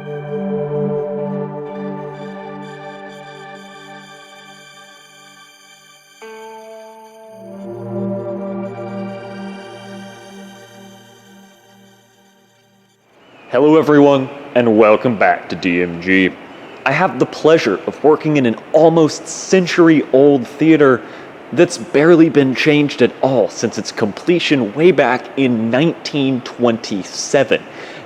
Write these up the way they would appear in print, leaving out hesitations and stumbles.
Hello everyone, and welcome back to DMG. I have the pleasure of working in an almost century-old theater that's barely been changed at all since its completion way back in 1927.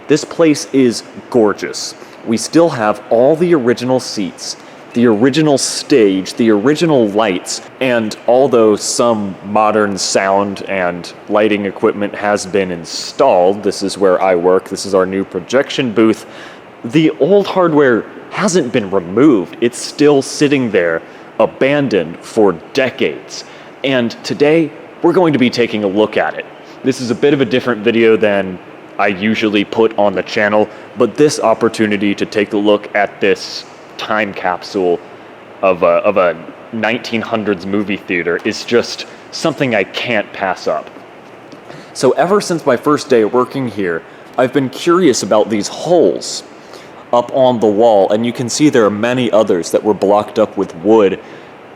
This place is gorgeous. We still have all the original seats, the original stage, the original lights, and although some modern sound and lighting equipment has been installed, this is where I work, this is our new projection booth, the old hardware hasn't been removed. It's still sitting there, abandoned for decades. And today, we're going to be taking a look at it. This is a bit of a different video than I usually put on the channel, but this opportunity to take a look at this time capsule of a 1900s movie theater is just something I can't pass up. So ever since my first day working here, I've been curious about these holes up on the wall, and you can see there are many others that were blocked up with wood.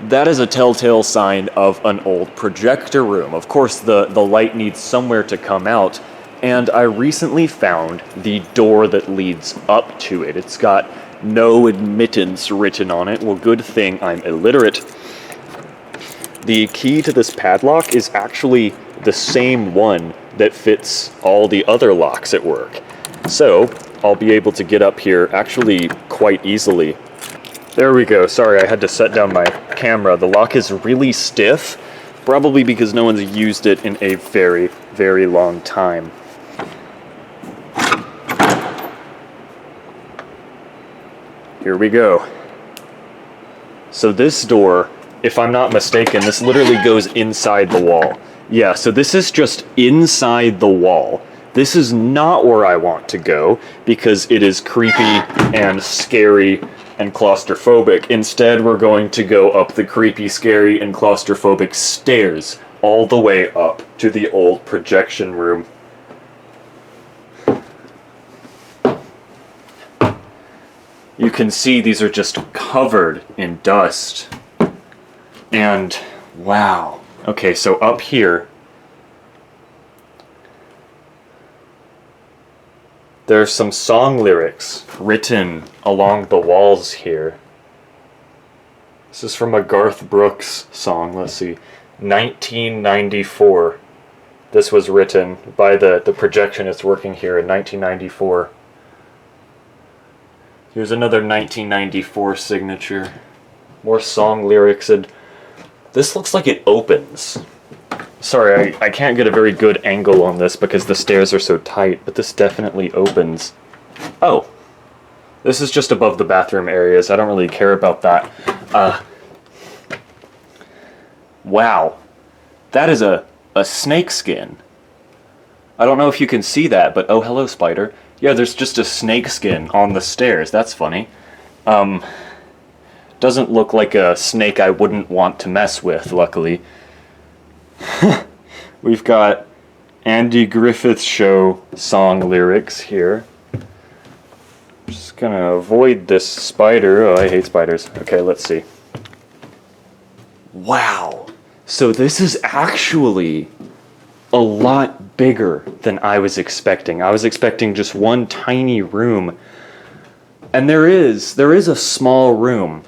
That is a telltale sign of an old projector room. Of course, the light needs somewhere to come out, and I recently found the door that leads up to it. It's got no admittance written on it. Well, good thing I'm illiterate. The key to this padlock is actually the same one that fits all the other locks at work. So I'll be able to get up here actually quite easily. There we go. Sorry, I had to set down my camera. The lock is really stiff, probably because no one's used it in a very, very long time. Here we go. So this door, if I'm not mistaken, this literally goes inside the wall. Yeah, so this is just inside the wall. This is not where I want to go because it is creepy and scary and claustrophobic. Instead, we're going to go up the creepy, scary, and claustrophobic stairs all the way up to the old projection room. You can see these are just covered in dust. And wow. Okay, so up here, there's some song lyrics written along the walls here. This is from a Garth Brooks song, let's see, 1994. This was written by the projectionists working here in 1994. Here's another 1994 signature. More song lyrics, and this looks like it opens. Sorry, I can't get a very good angle on this because the stairs are so tight, but this definitely opens. Oh, this is just above the bathroom areas. I don't really care about that. Wow, that is a snake skin. I don't know if you can see that, but oh, hello, spider. Yeah, there's just a snake skin on the stairs. That's funny. Doesn't look like a snake I wouldn't want to mess with, luckily. We've got Andy Griffith's Show song lyrics here. Just gonna avoid this spider. Oh, I hate spiders. Okay, let's see. Wow. So this is actually a lot bigger than I was expecting. I was expecting just one tiny room. And there is a small room,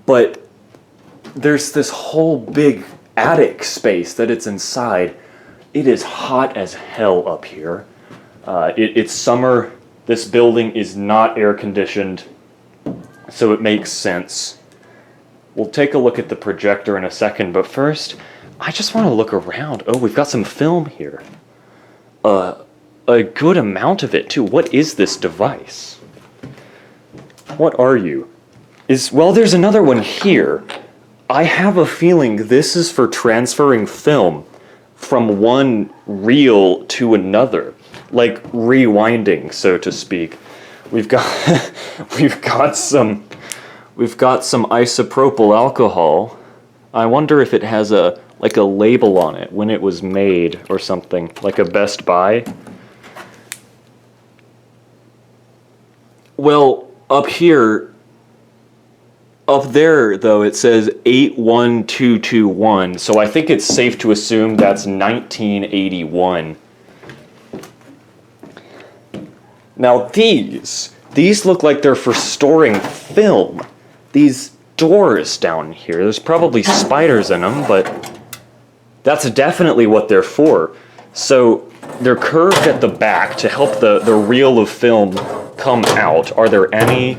but there's this whole big attic space that it's inside. It is hot as hell up here. It's summer. This building is not air conditioned, so it makes sense. We'll take a look at the projector in a second, but first, I just want to look around. Oh, we've got some film here. A good amount of it, too. What is this device? What are you? Well, there's another one here. I have a feeling this is for transferring film from one reel to another, like rewinding, so to speak. We've got some isopropyl alcohol. I wonder if it has a label on it when it was made or something, like a Best Buy. Well, up here, up there, though, it says 81221, so I think it's safe to assume that's 1981. Now these look like they're for storing film. These doors down here, there's probably spiders in them, but that's definitely what they're for. So they're curved at the back to help the reel of film come out. Are there any?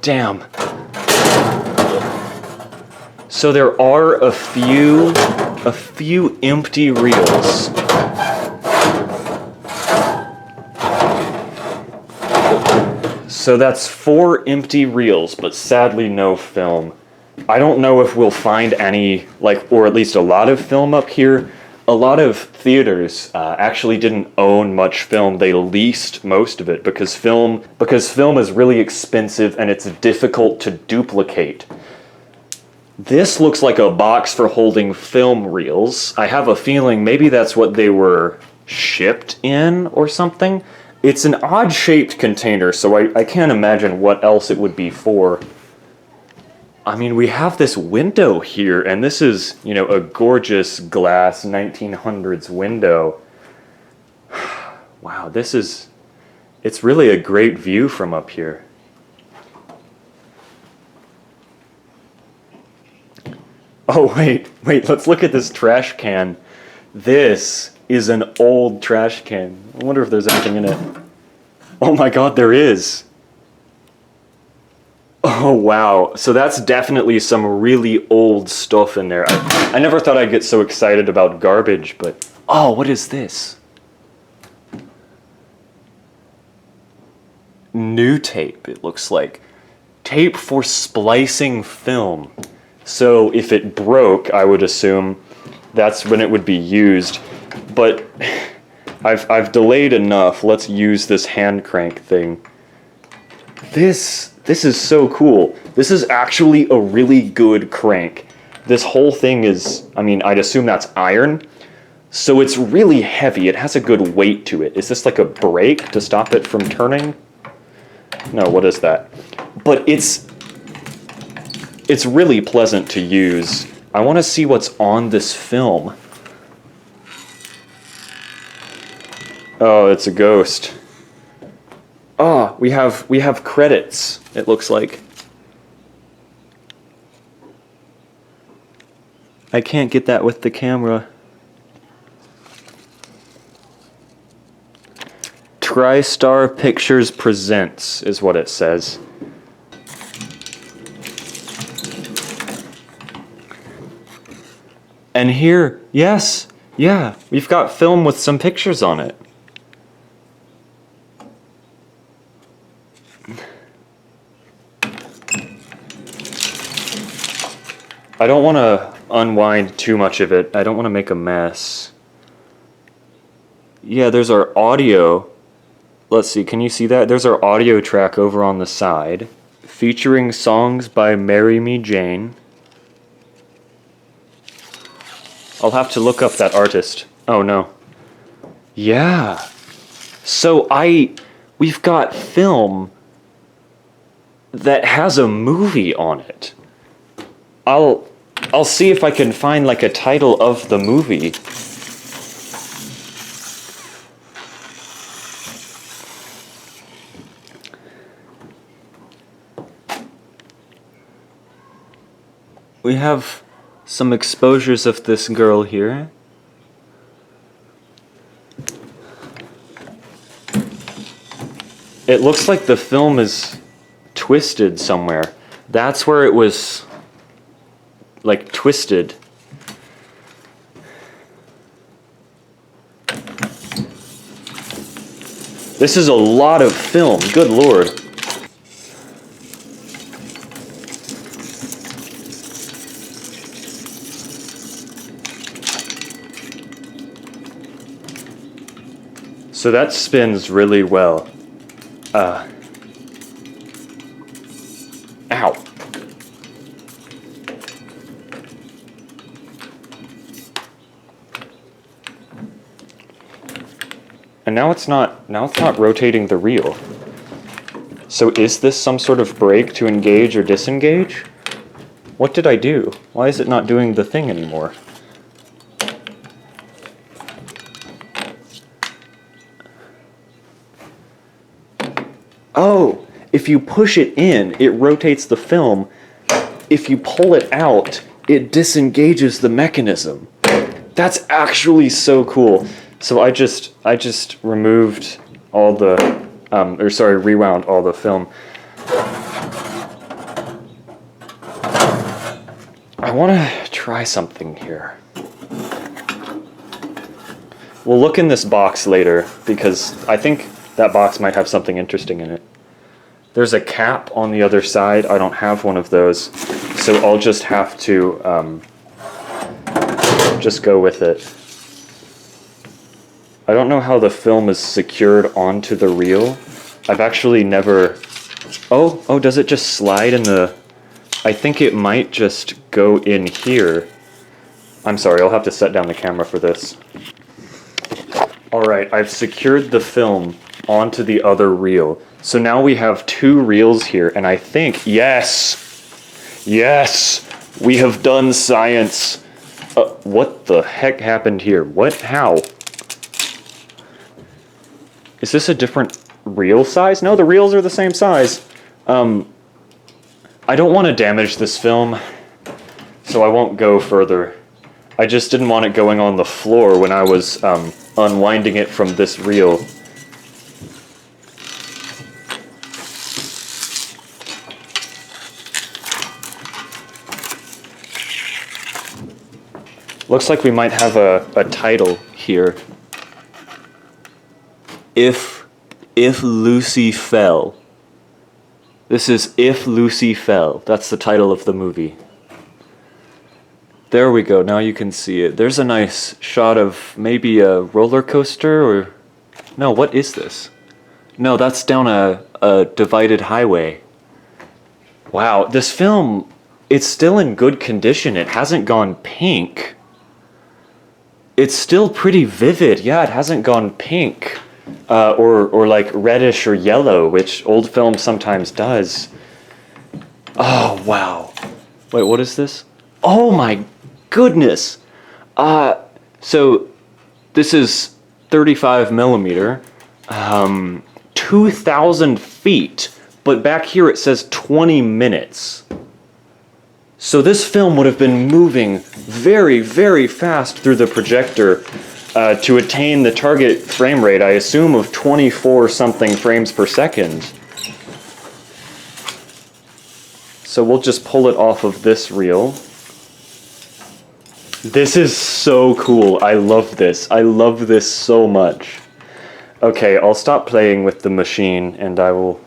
Damn. So there are a few empty reels. So that's 4 empty reels, but sadly no film. I don't know if we'll find any, or at least a lot of film up here. A lot of theaters actually didn't own much film. They leased most of it because film is really expensive and it's difficult to duplicate. This looks like a box for holding film reels. I have a feeling maybe that's what they were shipped in or something. It's an odd-shaped container, so I can't imagine what else it would be for. I mean, we have this window here, and this is, a gorgeous glass 1900s window. Wow, it's really a great view from up here. Oh, wait, let's look at this trash can. This is an old trash can. I wonder if there's anything in it. Oh my god, there is. Oh wow, so that's definitely some really old stuff in there. I never thought I'd get so excited about garbage, but... Oh, what is this? New tape, it looks like. Tape for splicing film. So if it broke, I would assume that's when it would be used. But I've delayed enough. Let's use this hand crank thing. This is so cool. This is actually a really good crank. This whole thing is, I'd assume that's iron. So it's really heavy. It has a good weight to it. Is this like a brake to stop it from turning? No, what is that? But it's really pleasant to use. I want to see what's on this film. Oh, it's a ghost. Oh, we have credits, it looks like. I can't get that with the camera. TriStar Pictures Presents is what it says. And here, yes, yeah, we've got film with some pictures on it. I don't want to unwind too much of it. I don't want to make a mess. Yeah, there's our audio. Let's see, can you see that? There's our audio track over on the side, featuring songs by Marry Me Jane. I'll have to look up that artist. Oh no. Yeah. So we've got film that has a movie on it. I'll see if I can find like a title of the movie. We have some exposures of this girl here. It looks like the film is twisted somewhere. That's where it was, like, twisted. This is a lot of film, good lord. So that spins really well. Ow. And now it's not rotating the reel. So is this some sort of brake to engage or disengage? What did I do? Why is it not doing the thing anymore? Oh, if you push it in, it rotates the film. If you pull it out, it disengages the mechanism. That's actually so cool. So I just removed all the, rewound all the film. I want to try something here. We'll look in this box later because I think that box might have something interesting in it. There's a cap on the other side. I don't have one of those, so I'll just have to just go with it. I don't know how the film is secured onto the reel. I've actually never... Oh, does it just slide in the... I think it might just go in here. I'm sorry, I'll have to set down the camera for this. Alright, I've secured the film onto the other reel. So now we have two reels here, and I think, yes, we have done science. What the heck happened here? What? How? Is this a different reel size? No, the reels are the same size. I don't want to damage this film, so I won't go further. I just didn't want it going on the floor when I was unwinding it from this reel. Looks like we might have a title here. If Lucy Fell. This is If Lucy Fell. That's the title of the movie. There we go, now you can see it. There's a nice shot of maybe a roller coaster or... No, what is this? No, that's down a divided highway. Wow, this film, it's still in good condition. It hasn't gone pink. It's still pretty vivid. Yeah, it hasn't gone pink. Or like reddish or yellow, which old film sometimes does. Oh, wow. Wait, what is this? Oh my goodness. So this is 35 millimeter, 2,000 feet, but back here it says 20 minutes. So this film would have been moving very, very fast through the projector to attain the target frame rate, I assume, of 24 something frames per second. So we'll just pull it off of this reel. This is so cool. I love this. I love this so much. Okay, I'll stop playing with the machine and I will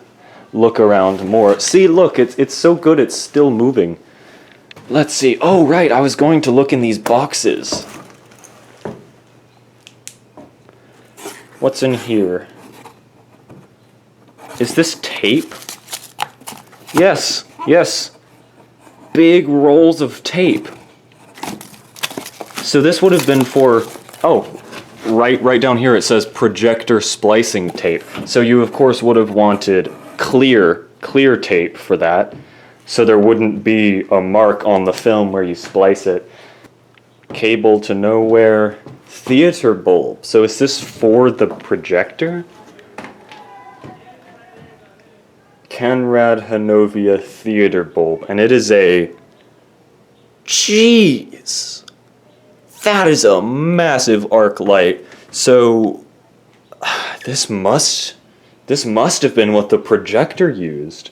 look around more. See, look, it's so good it's still moving. Let's see. Oh, right, I was going to look in these boxes. What's in here? Is this tape? Yes, yes. Big rolls of tape. So this would have been for, oh, right down here it says projector splicing tape. So you of course would have wanted clear tape for that, so there wouldn't be a mark on the film where you splice it. Cable to nowhere. Theater bulb. So is this for the projector? Conrad Hanovia theater bulb. And it is a... Jeez! That is a massive arc light. So this must have been what the projector used.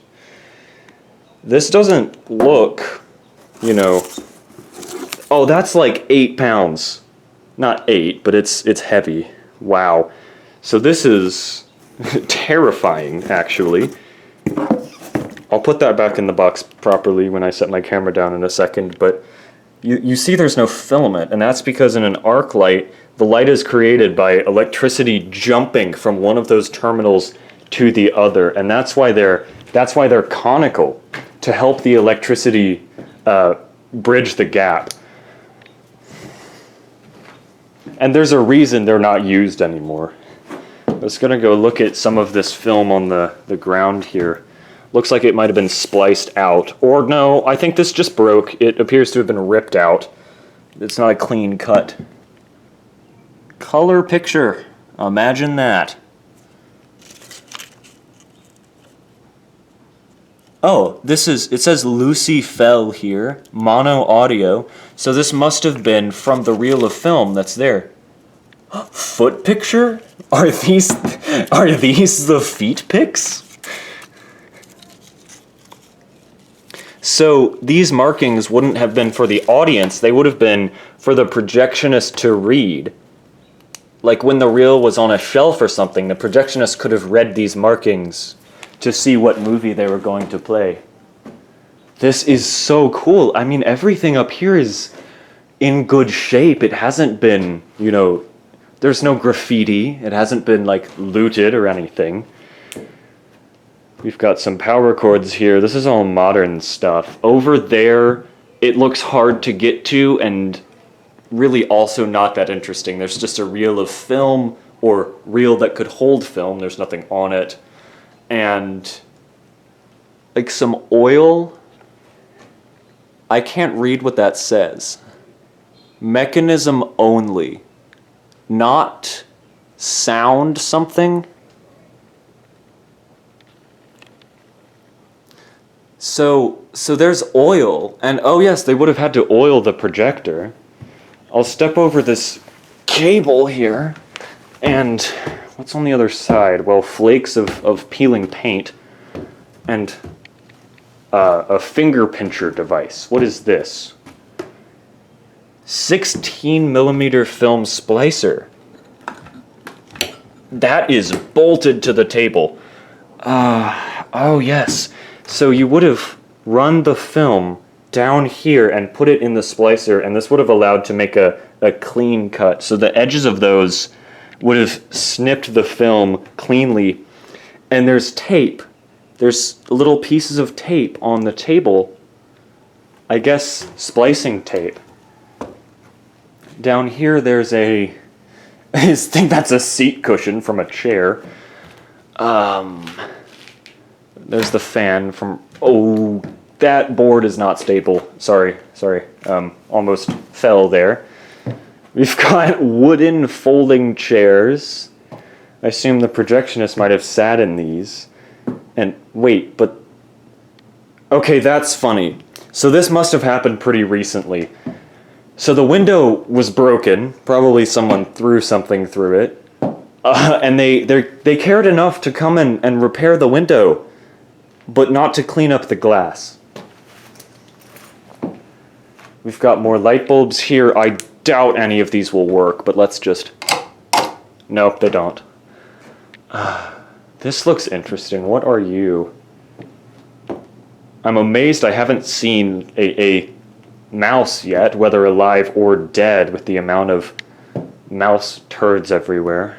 This doesn't look, you know... Oh, that's like 8 pounds. Not 8, but it's heavy. Wow. So this is terrifying, actually. I'll put that back in the box properly when I set my camera down in a second, but you see there's no filament, and that's because in an arc light, the light is created by electricity jumping from one of those terminals to the other, and that's why they're conical, to help the electricity bridge the gap. And there's a reason they're not used anymore. was gonna go look at some of this film on the ground here. Looks like it might have been spliced out. Or no, I think this just broke. It appears to have been ripped out. It's not a clean cut. Color picture. Imagine that. Oh, it says Lucy Fell here. Mono audio. So this must have been from the reel of film that's there. Foot picture? Are these the feet pics? So these markings wouldn't have been for the audience, they would have been for the projectionist to read. Like when the reel was on a shelf or something, the projectionist could have read these markings to see what movie they were going to play. This is so cool. I mean, everything up here is in good shape. It hasn't been, there's no graffiti. It hasn't been like looted or anything. We've got some power cords here. This is all modern stuff. Over there, it looks hard to get to and really also not that interesting. There's just a reel of film or reel that could hold film. There's nothing on it. And like some oil. I can't read what that says. Mechanism only. Not sound something. So there's oil, and oh yes, they would have had to oil the projector. I'll step over this cable here, and what's on the other side? Well, flakes of peeling paint, and a finger pincher device. What is this? 16mm film splicer. That is bolted to the table. Oh yes. So you would have run the film down here and put it in the splicer, and this would have allowed to make a clean cut. So the edges of those would have snipped the film cleanly. And there's tape. There's little pieces of tape on the table. I guess splicing tape. Down here there's I think that's a seat cushion from a chair. There's the fan from... Oh, that board is not stable. Sorry. Almost fell there. We've got wooden folding chairs. I assume the projectionist might have sat in these. And wait, but... Okay, that's funny. So this must have happened pretty recently. So the window was broken. Probably someone threw something through it. And they cared enough to come and repair the window, but not to clean up the glass. We've got more light bulbs here. I doubt any of these will work, but let's just... Nope, they don't. This looks interesting. What are you? I'm amazed I haven't seen a mouse yet, whether alive or dead, with the amount of mouse turds everywhere.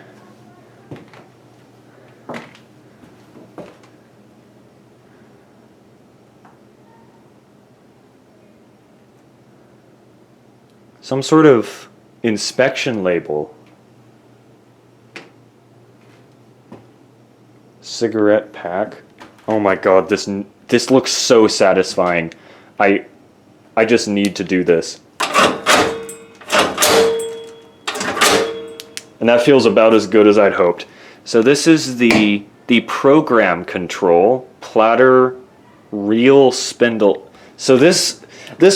Some sort of inspection label. Cigarette pack. Oh my god, this looks so satisfying. I just need to do this. And that feels about as good as I'd hoped. So this is the program control, platter, reel, spindle. So this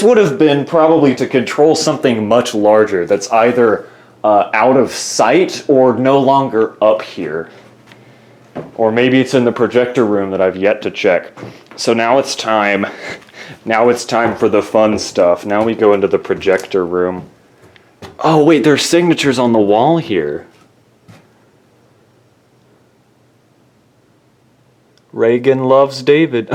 would have been probably to control something much larger that's either out of sight or no longer up here. Or maybe it's in the projector room that I've yet to check. So now it's time. Now it's time for the fun stuff. Now we go into the projector room. Oh wait, there's signatures on the wall here. Reagan loves David.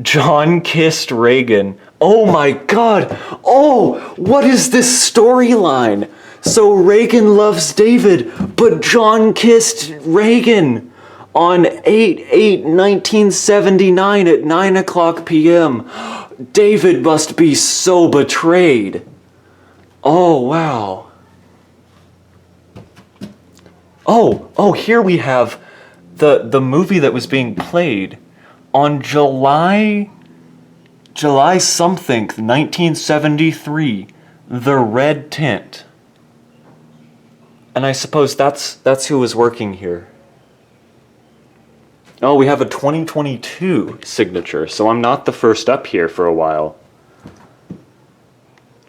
John kissed Reagan. Oh my god! Oh, what is this storyline? So Reagan loves David, but John kissed Reagan on 8/8/1979 at 9:00 p.m. David must be so betrayed. Oh, wow. Oh, here we have the movie that was being played on July something, 1973, The Red Tent. And I suppose that's who was working here. Oh, we have a 2022 signature, so I'm not the first up here for a while.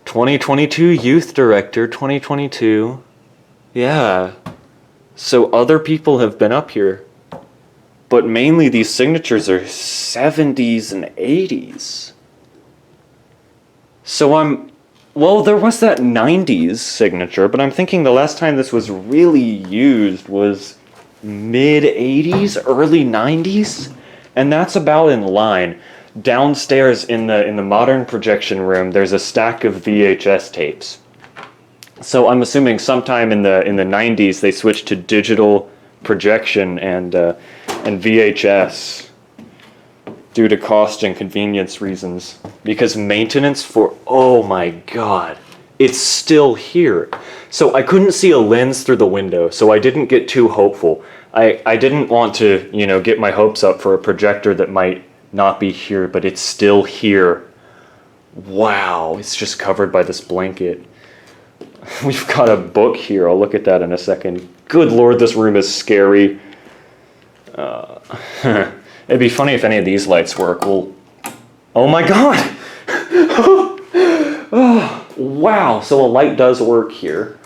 2022 Youth Director, 2022. Yeah. So other people have been up here. But mainly these signatures are 70s and 80s. So well, there was that 90s signature, but I'm thinking the last time this was really used was mid 80s, early 90s, and that's about in line. Downstairs in the modern projection room, there's a stack of VHS tapes. So I'm assuming sometime in the 90s they switched to digital projection and VHS due to cost and convenience reasons. Because maintenance oh my god, it's still here. So I couldn't see a lens through the window, so I didn't get too hopeful. I didn't want to, get my hopes up for a projector that might not be here, but it's still here. Wow, it's just covered by this blanket. We've got a book here. I'll look at that in a second. Good lord, this room is scary. It'd be funny if any of these lights work. Well, oh my god! Oh, wow, so a light does work here.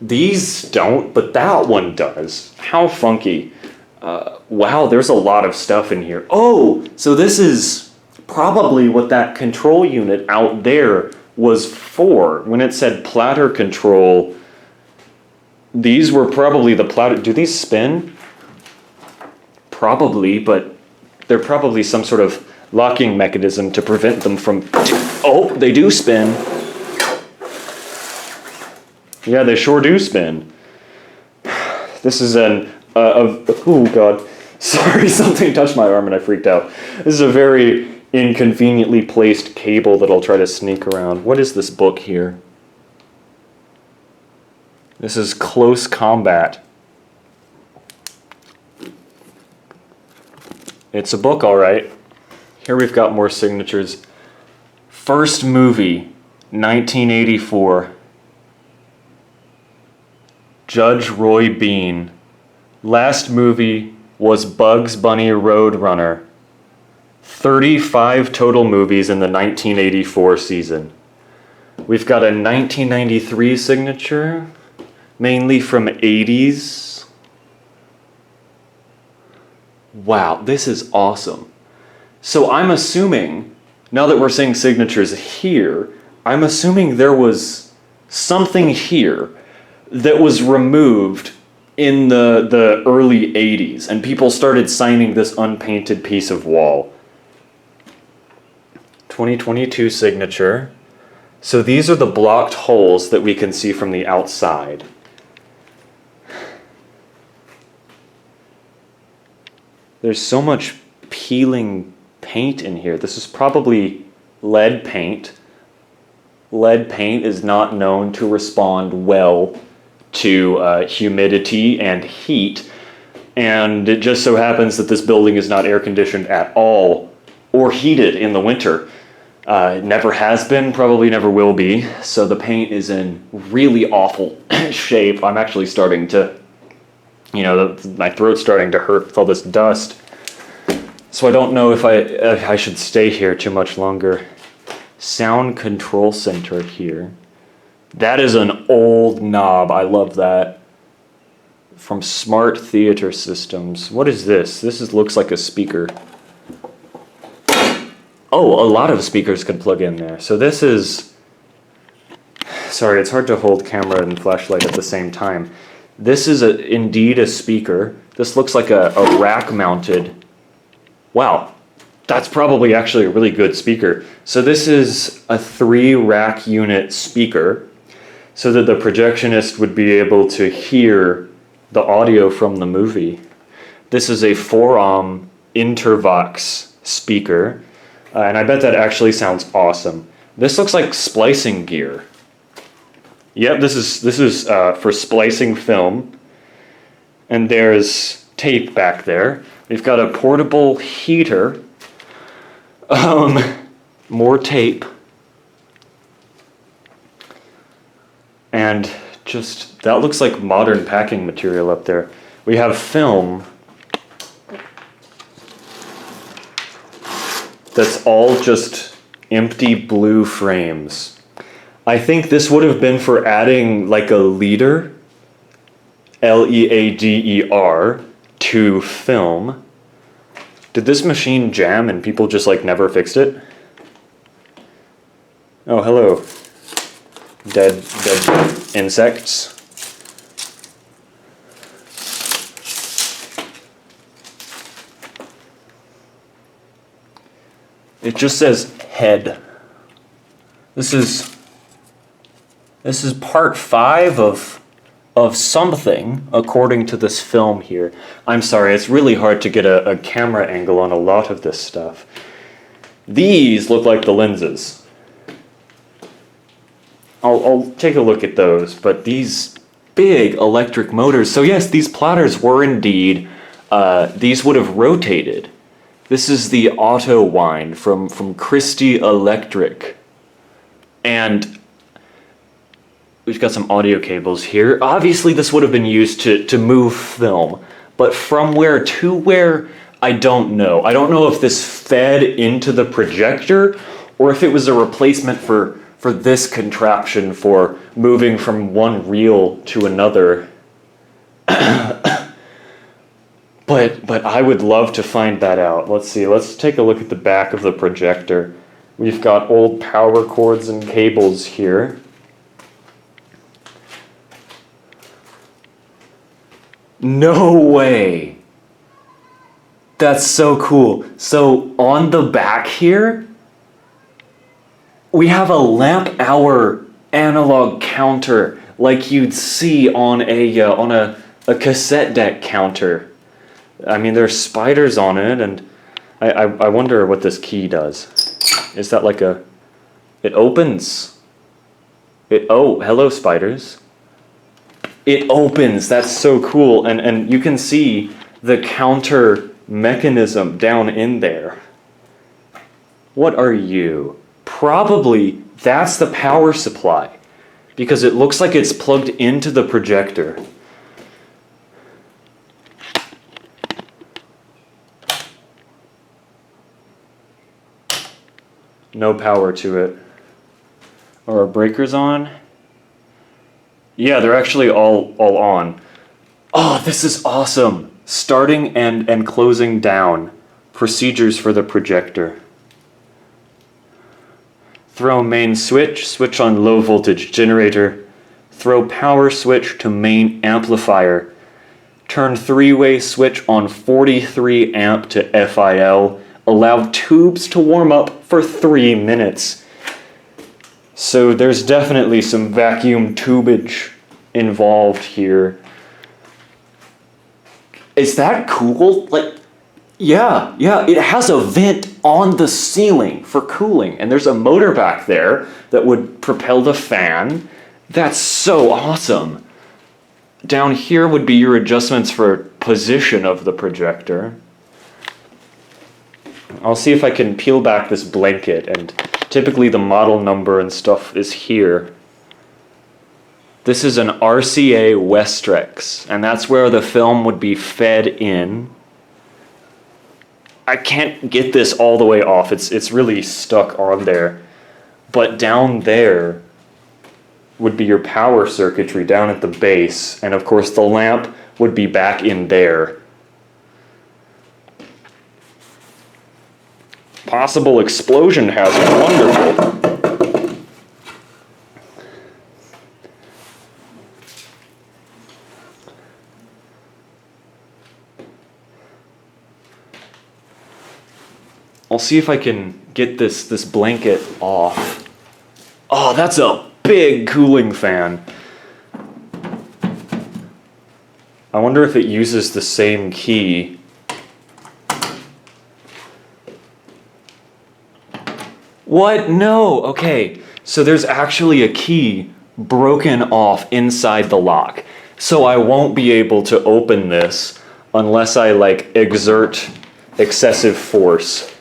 These don't, but that one does. How funky. Wow, there's a lot of stuff in here. Oh, so this is probably what that control unit out there was for. When it said platter control, these were probably the platter. Do these spin? Probably, but they're probably some sort of locking mechanism to prevent them from... Oh, they do spin. Yeah, they sure do spin. This is oh god. Sorry, something touched my arm and I freaked out. This is a very inconveniently placed cable that I'll try to sneak around. What is this book here? This is Close Combat. It's a book, all right. Here we've got more signatures. First movie, 1984. Judge Roy Bean. Last movie was Bugs Bunny Roadrunner. 35 total movies in the 1984 season. We've got a 1993 signature, mainly from 80s. Wow, this is awesome. So I'm assuming, now that we're seeing signatures here, I'm assuming there was something here that was removed in the early 80s, and people started signing this unpainted piece of wall. 2022 signature. So these are the blocked holes that we can see from the outside. There's so much peeling paint in here. This is probably lead paint. Lead paint is not known to respond well to humidity and heat, and it just so happens that this building is not air conditioned at all or heated in the winter. It never has been, probably never will be, so the paint is in really awful shape. I'm actually starting to, my throat's starting to hurt with all this dust. So I don't know if I should stay here too much longer. Sound control center here. That is an old knob. I love that. From Smart Theater Systems. What is this? Looks like a speaker. Oh, a lot of speakers could plug in there. So this is... Sorry, it's hard to hold camera and flashlight at the same time. This is indeed a speaker. This looks like a rack-mounted... Wow, that's probably actually a really good speaker. So this is a 3-rack unit speaker, so that the projectionist would be able to hear the audio from the movie. This is a 4-ohm Intervox speaker, and I bet that actually sounds awesome. This looks like splicing gear. Yep, this is for splicing film. And there's tape back there. We've got a portable heater. More tape. And just, that looks like modern packing material up there. We have film that's all just empty blue frames. I think this would have been for adding like a leader, Leader, to film. Did this machine jam and people just like never fixed it? Oh, hello. Dead insects. It just says head. This is part 5 of something, according to this film here. I'm sorry, it's really hard to get a camera angle on a lot of this stuff. These look like the lenses. I'll take a look at those, but these big electric motors. So yes, these platters were indeed, these would have rotated. This is the auto wind from Christie Electric. And we've got some audio cables here. Obviously this would have been used to move film, but from where to where, I don't know. I don't know if this fed into the projector or if it was a replacement for this contraption for moving from one reel to another. But I would love to find that out. Let's see, let's take a look at the back of the projector. We've got old power cords and cables here. No way! That's so cool. So on the back here, we have a lamp hour analog counter like you'd see on a cassette deck counter. I mean, there's spiders on it, and I wonder what this key does. Is that like a... It opens. Oh, hello, spiders. It opens. That's so cool. And you can see the counter mechanism down in there. What are you? Probably that's the power supply, because it looks like it's plugged into the projector. No power to it. Are our breakers on? Yeah, they're actually all on. Oh, this is awesome. Starting and closing down. Procedures for the projector. Throw main switch, switch on low voltage generator. Throw power switch to main amplifier. Turn 3-way switch on 43 amp to FIL. Allow tubes to warm up for 3 minutes. So there's definitely some vacuum tubage involved here. Is that cool? Like, yeah, it has a vent on the ceiling for cooling, and there's a motor back there that would propel the fan. That's so awesome. Down here would be your adjustments for position of the projector. I'll see if I can peel back this blanket, and typically the model number and stuff is here. This is an RCA Westrex, and that's where the film would be fed in. I can't get this all the way off, it's really stuck on there. But down there would be your power circuitry down at the base, and of course the lamp would be back in there. Possible explosion hazard, wonderful. I'll see if I can get this blanket off. Oh, that's a big cooling fan. I wonder if it uses the same key. What? No. Okay. So there's actually a key broken off inside the lock. So I won't be able to open this unless I like exert excessive force.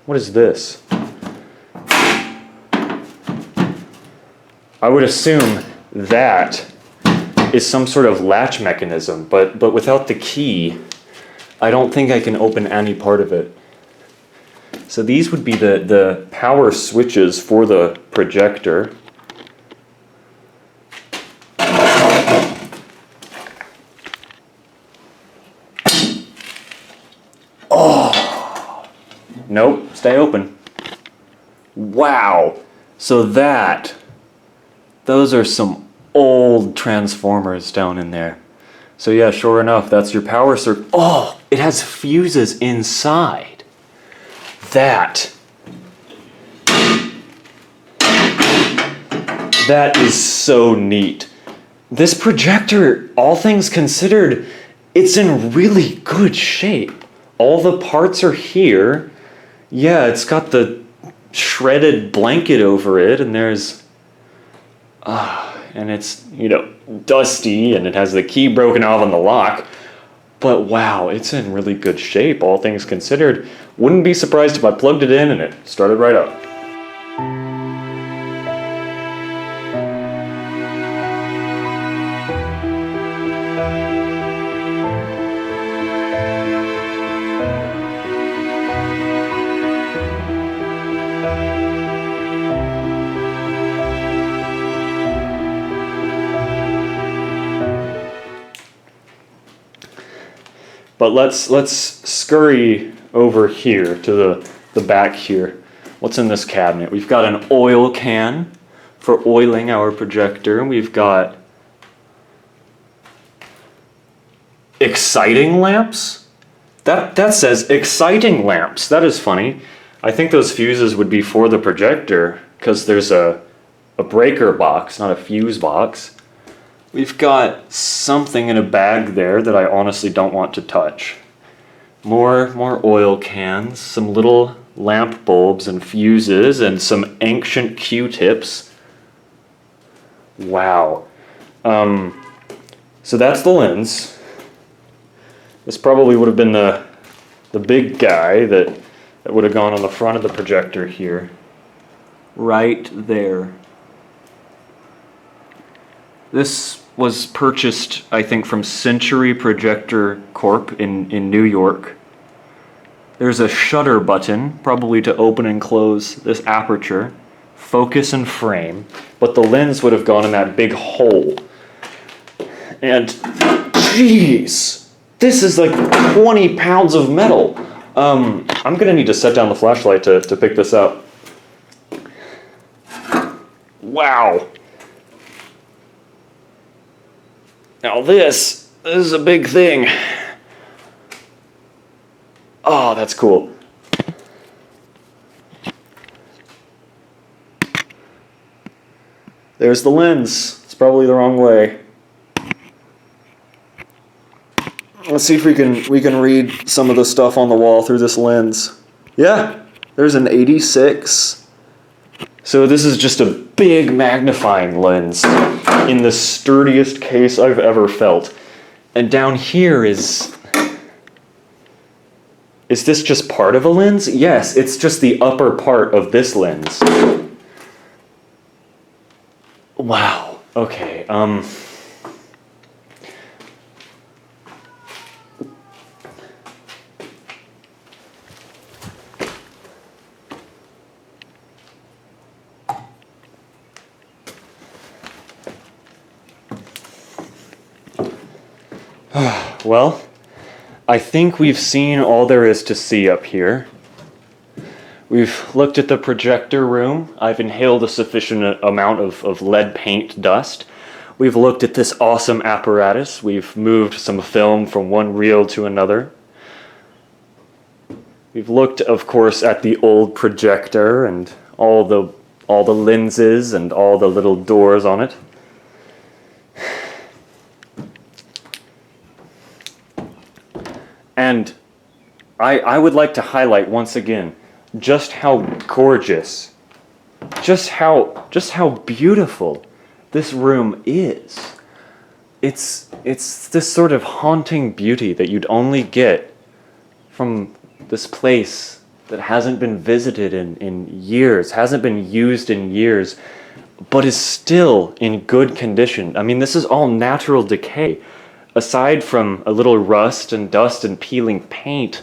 What is this? I would assume that is some sort of latch mechanism, but without the key, I don't think I can open any part of it. So these would be the power switches for the projector. Oh! Nope, stay open. Wow! So those are some old transformers down in there. So yeah, sure enough, that's your power circuit. Oh, it has fuses inside. That is so neat. This projector, all things considered, it's in really good shape. All the parts are here. Yeah, it's got the shredded blanket over it, and there's and it's, you know, dusty, and it has the key broken off on the lock. But wow, it's in really good shape, all things considered. Wouldn't be surprised if I plugged it in and it started right up. But let's scurry over here to the back here. What's in this cabinet? We've got an oil can for oiling our projector, and we've got exciting lamps. That says exciting lamps. That is funny. I think those fuses would be for the projector because there's a breaker box, not a fuse box. We've got something in a bag there that I honestly don't want to touch. More oil cans, some little lamp bulbs and fuses, and some ancient Q-tips. Wow. So that's the lens. This probably would have been the big guy that would have gone on the front of the projector here. Right there. This was purchased, I think, from Century Projector Corp in New York. There's a shutter button, probably to open and close this aperture, focus and frame, but the lens would have gone in that big hole. And, jeez, this is like 20 pounds of metal. I'm gonna need to set down the flashlight to pick this up. Wow. Now this is a big thing. Oh, that's cool. There's the lens. It's probably the wrong way. Let's see if we can read some of the stuff on the wall through this lens. Yeah, there's an 86. So this is just a big magnifying lens in the sturdiest case I've ever felt. And down here is this just part of a lens? Yes, it's just the upper part of this lens. Wow, okay, well, I think we've seen all there is to see up here. We've looked at the projector room. I've inhaled a sufficient amount of lead paint dust. We've looked at this awesome apparatus. We've moved some film from one reel to another. We've looked, of course, at the old projector and all the lenses and all the little doors on it. And I would like to highlight once again just how gorgeous just how beautiful this room is. It's this sort of haunting beauty that you'd only get from this place that hasn't been visited in years, hasn't been used in years, but is still in good condition. I mean, this is all natural decay. Aside from a little rust and dust and peeling paint,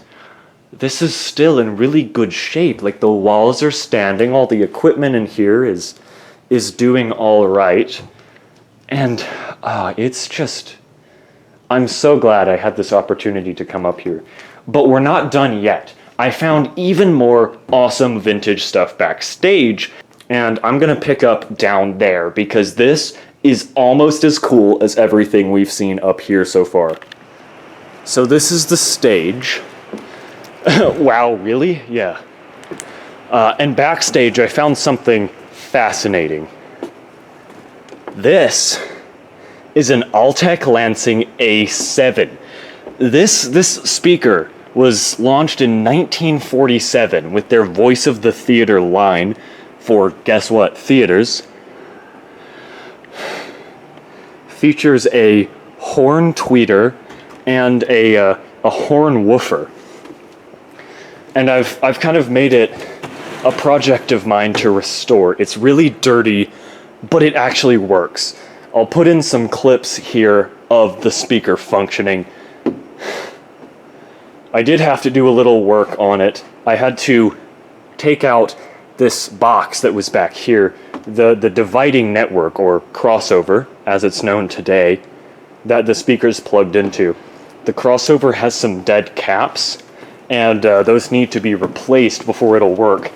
this is still in really good shape. Like, the walls are standing, all the equipment in here is doing all right. And it's just, I'm so glad I had this opportunity to come up here. But we're not done yet. I found even more awesome vintage stuff backstage, and I'm gonna pick up down there because this is almost as cool as everything we've seen up here so far. So this is the stage. Wow, really? Yeah. And backstage I found something fascinating. This is an Altec Lansing A7. This speaker was launched in 1947 with their Voice of the Theater line for, guess what, theaters. Features a horn tweeter and a horn woofer. And I've kind of made it a project of mine to restore. It's really dirty, but it actually works. I'll put in some clips here of the speaker functioning. I did have to do a little work on it. I had to take out this box that was back here, the dividing network, or crossover, as it's known today, that the speaker's plugged into. The crossover has some dead caps, and those need to be replaced before it'll work.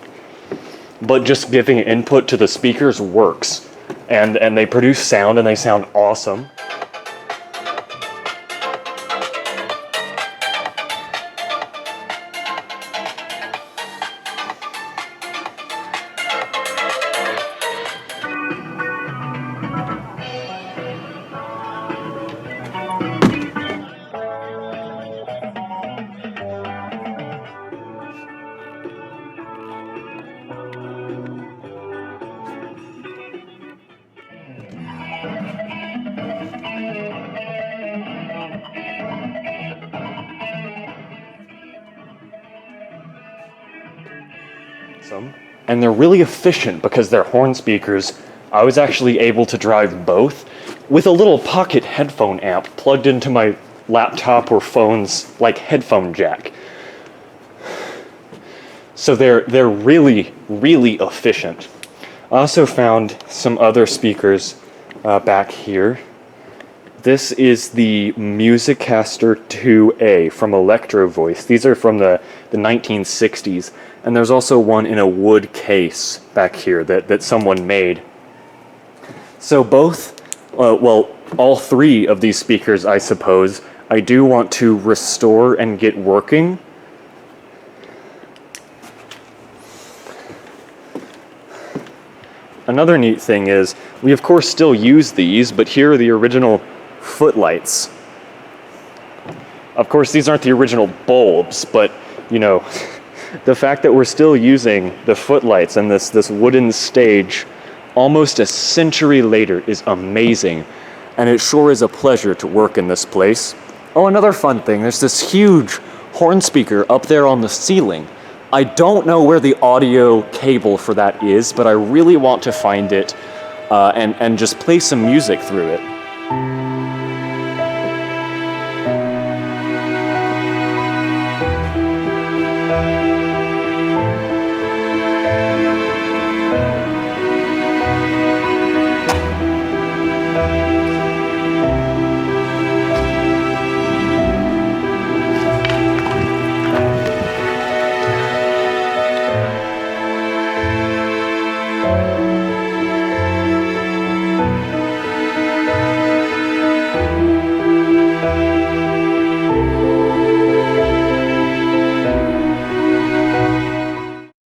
But just giving input to the speakers works, and they produce sound, and they sound awesome. And they're really efficient because they're horn speakers. I was actually able to drive both with a little pocket headphone amp plugged into my laptop or phone's like headphone jack. So they're really, really efficient. I also found some other speakers back here. This is the Musicaster 2A from Electro Voice. These are from the 1960s. And there's also one in a wood case back here that someone made. So both, well, all three of these speakers, I suppose, I do want to restore and get working. Another neat thing is, we of course still use these, but here are the original footlights. Of course, these aren't the original bulbs, but, you know, the fact that we're still using the footlights and this wooden stage almost a century later is amazing, and it sure is a pleasure to work in this place. Oh, another fun thing, there's this huge horn speaker up there on the ceiling. I don't know where the audio cable for that is, but I really want to find it and just play some music through it.